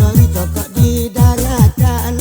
sori tokok didangakan.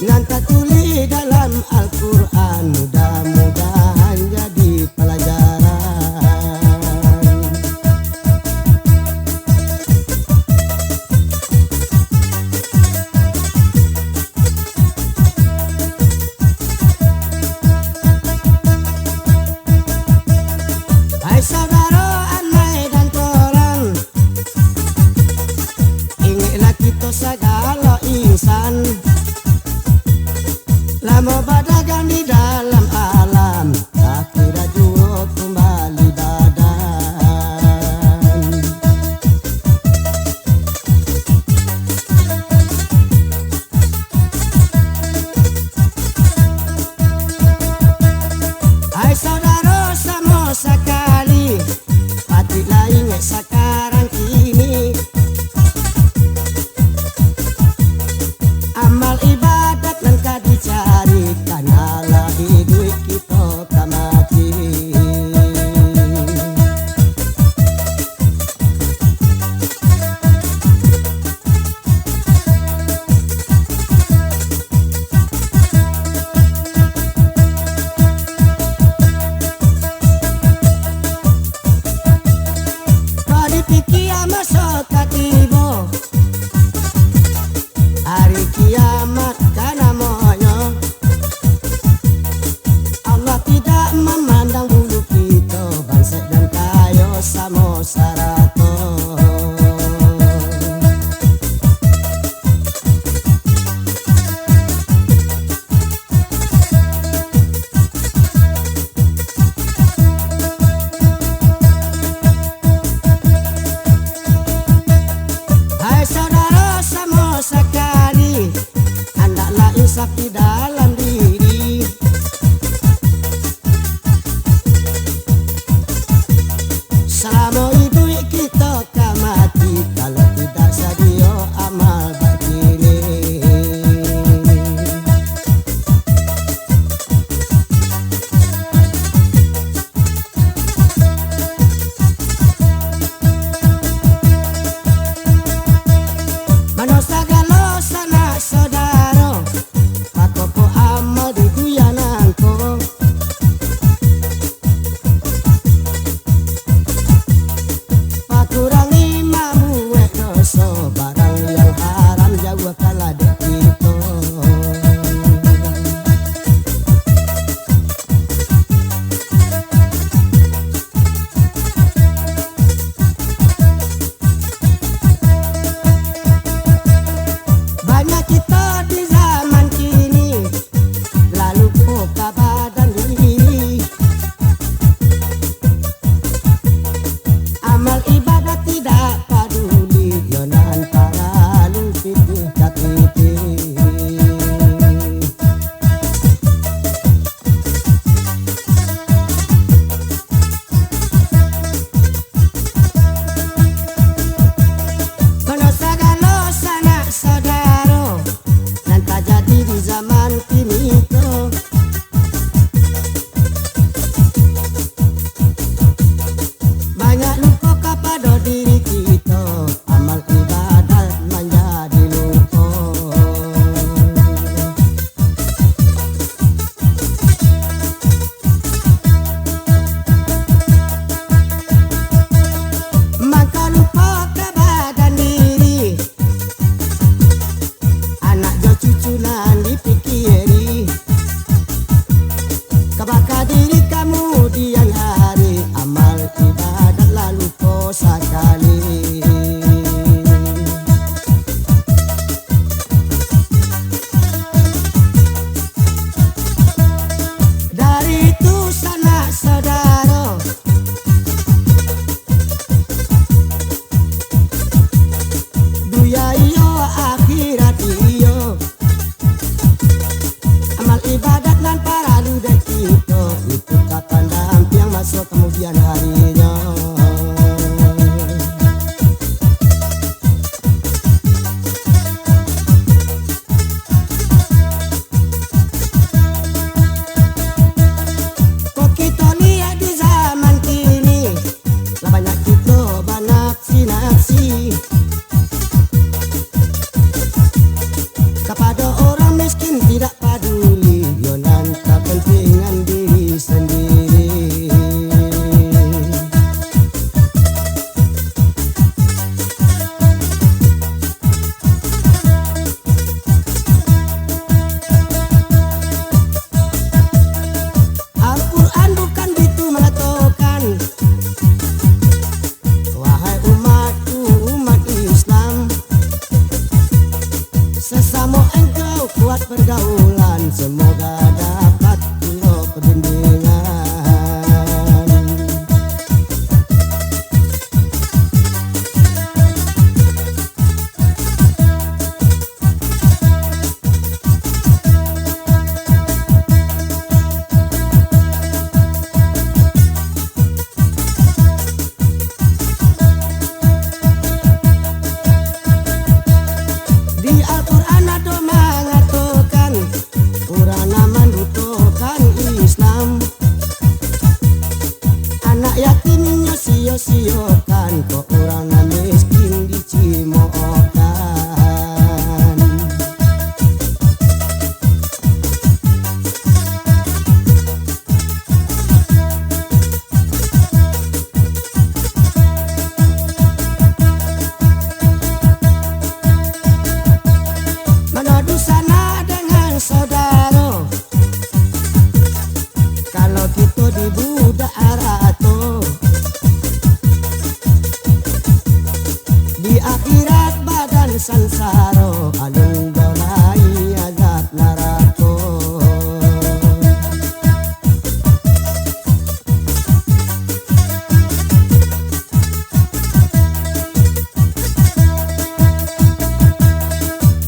Nanta tuli dalam Al-Quran, mudah-mudahan jadi pelajaran. Hai saudara Anai dan Torang, ingatlah kita segala insan, lama berdagang di dalam alam, akhirnya juga kembali badan. Hai saudara sama sekali, patilah ingat sekarang kini, amal ibadat langkah dicari, karena lagi duit kita tak mati. Kau dipikir masuk katibo, hari kiamat kan namanya. Allah tidak memandang bulu kita, bangsa dan kaya sama sarato. Hai saudara sama sekali, hendaklah insaf di dalam diri. Selama hidup kita tak mati, kalau tidak sedia amal batini. Mana segala sanak saudara, pakopo amal di guyananko. Pakurangi mamu dosa, barang yang haram jauh kalah dek kita. Banyak kita di zaman kini, lalu lupa badan diri. Amal ibadat tidak peduli, jona antara lupiti katiti. Mana segala sanak saudara, dan tak jadi di zaman kini tuh. Banyak lupa kepada diri kita, amal ibadat menjadi lupa. Maka lupa ke badan diri, anak jo cucu nan dipikiri, kebakar diri kemudian hari, amal ibadat lalu lupa sekali. Dari itu sanak saudara, dunia iyo akhirat iyo, amal ibadat dan para ludah kita, itu kapan damping masuk kemudian harinya. kok orang miskin dicimokan. Menadu sana dengan saudara, kalau kita di budak arato, di akhirat badan sansaro alung balai azab narako.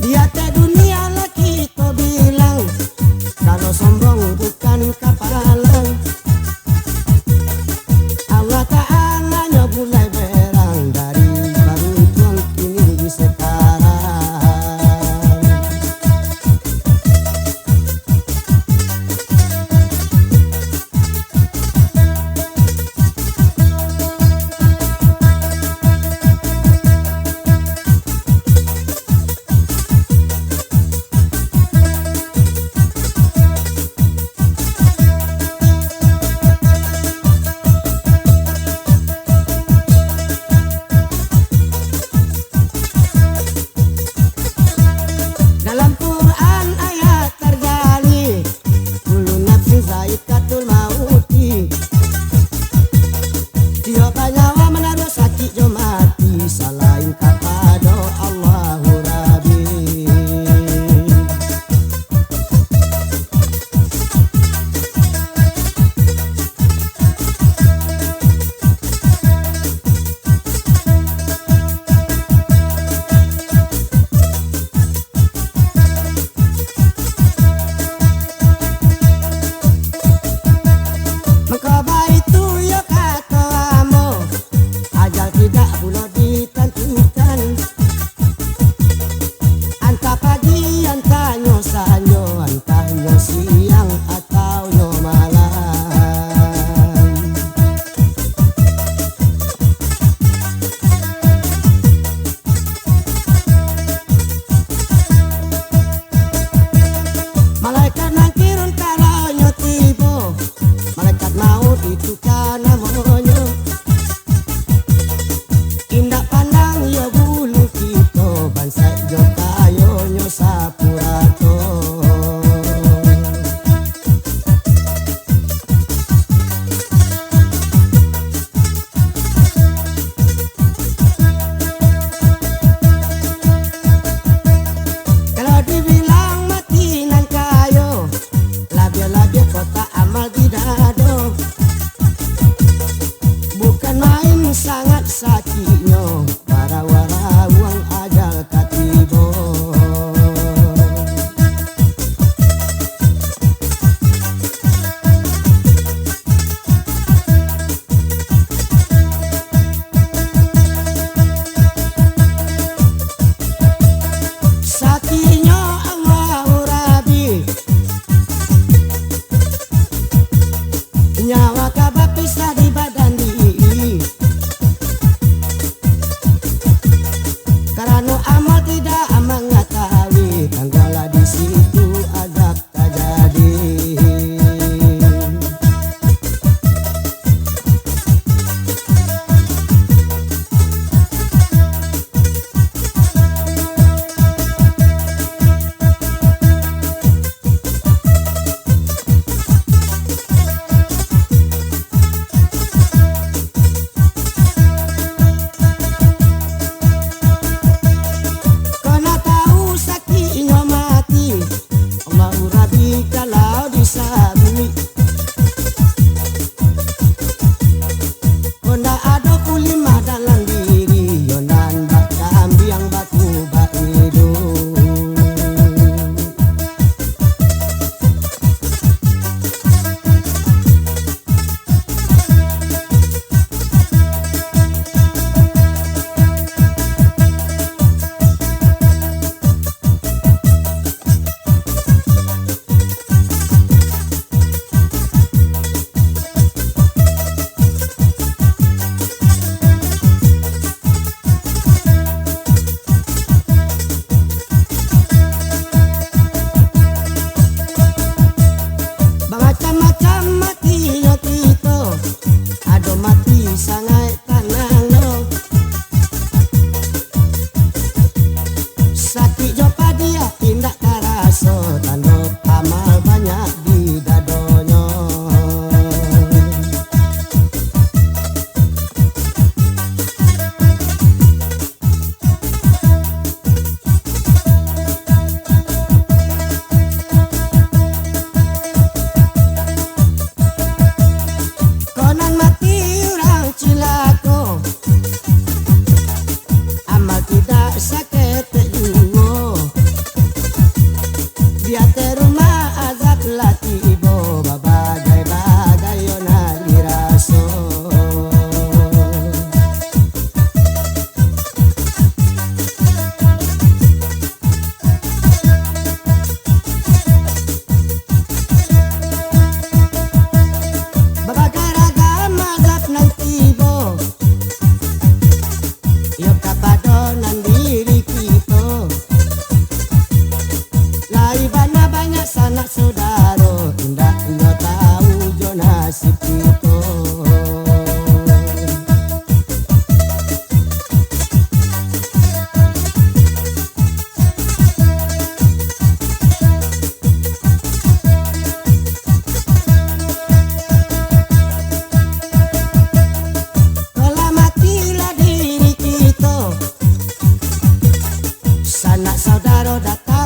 Di atas dunia lah kita bilang, kalau sombong bukan kapalan. Allah Ta'ala nya mulai berang dari bantuan kini di sekarang. Dalam Quran ayat tergali, kullu nafsin zaikatul mauti. Tiap nyawa menaruh sakit jo mati, salahin kepada Allahu Rabbi. Mengkabar itu ya kata amo, ajal tidak pula ditentukan. Antah pagi, antah nyo sanyo, antah nyo siang atau nyo malam. Malaikat nangkirun kalau nyo tiba, malaikat maut itu kan namanya. Indak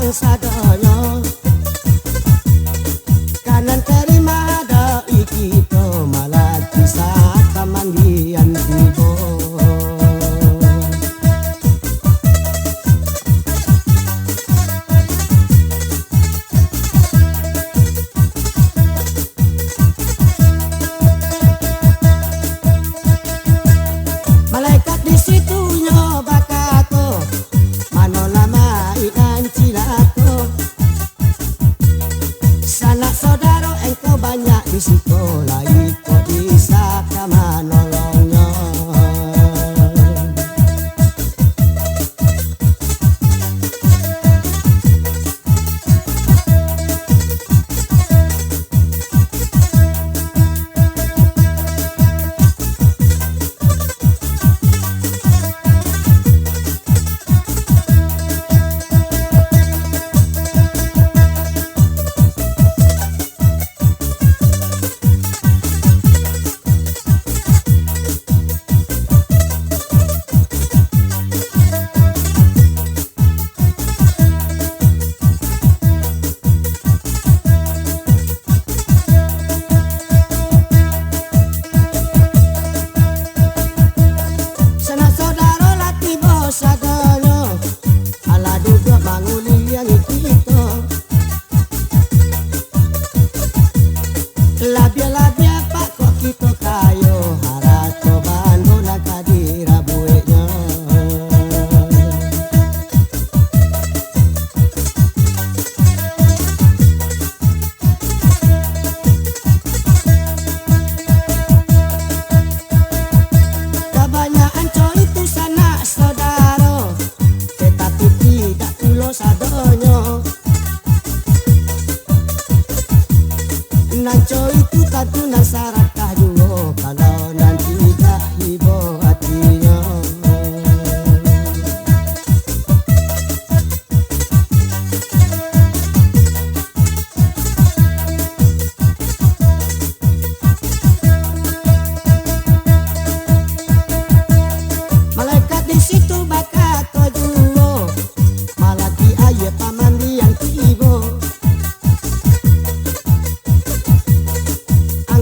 barang sadoyo kanan terima doi kita malah bisa kemandian tibo. Malaikat di situ nyoba kato mano lama ikan cilato. Sanak saudara engkau banyak di sekolah kok bisa kamanolongnya. Labia-labia pak kok kita kayo harato bando nak kadira bueknya. Kebanyakan coy itu sanak saudara tetapi tidak pulo sadonyo. Nanco itu tentu nasarakah juga kalau nanti tak hibur hatinya. Malaikat di situ bakat juga malah di ayat paman yang tiba.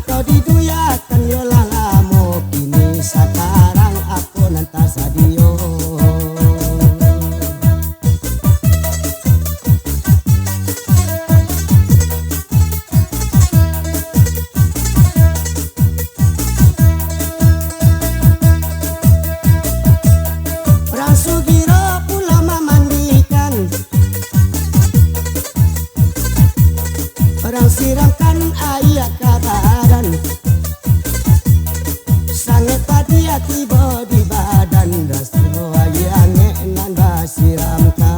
Kau diduyakan yo lalamo kini sekarang aku nanti sadio. Orang sugiro pula memandikan, orang siramkan air kabaran. Sangat padi tiba di badan rasa yang enak basiramkan.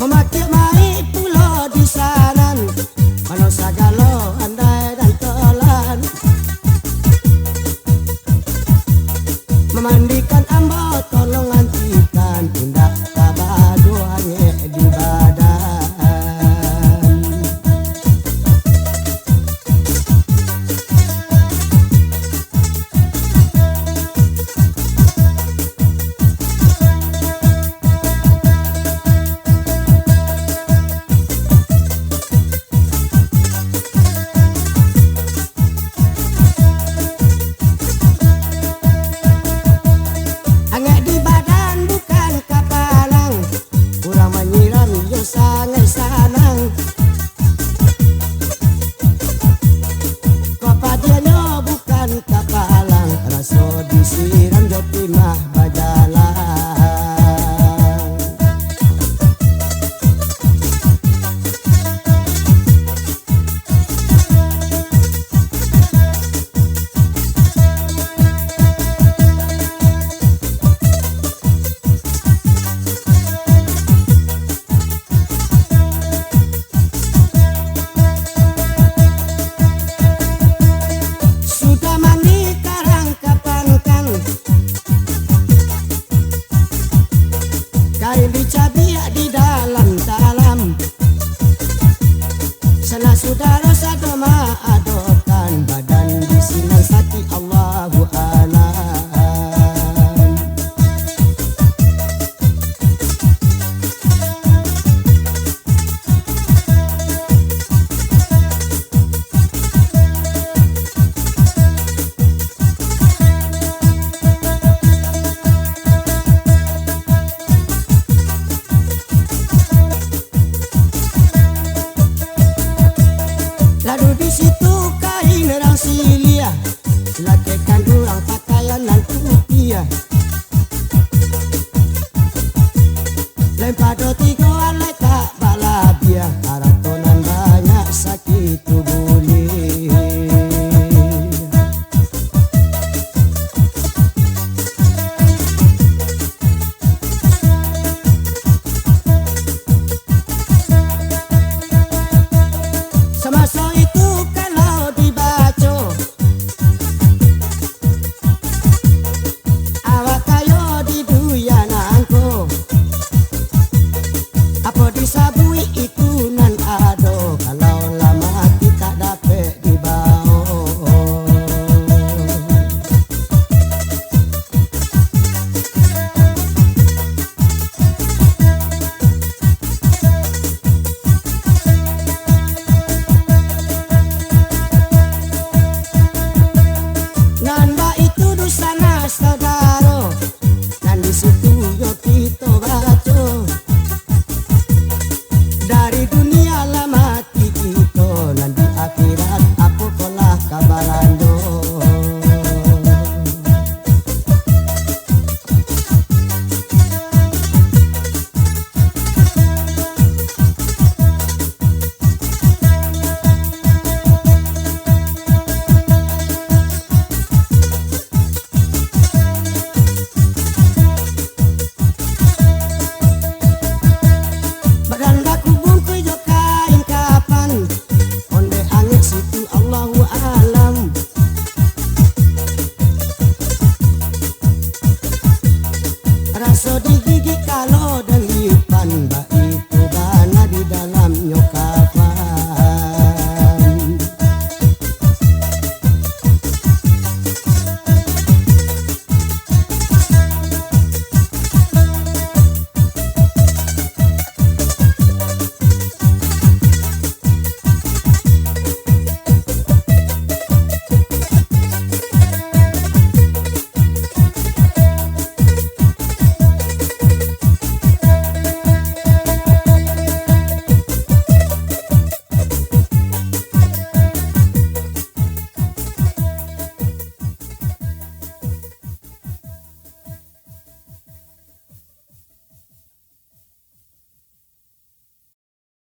Memakai mai pulau di saran kalau sagalo andai dan tolan. Memandikan ambo tolong antikan tindak tabado hanya di badan. Hangat di badan bukan kapalang, kurang menyiram yo sangat sanang. Kopadianyo bukan kapalang, rasa disiram jo timah.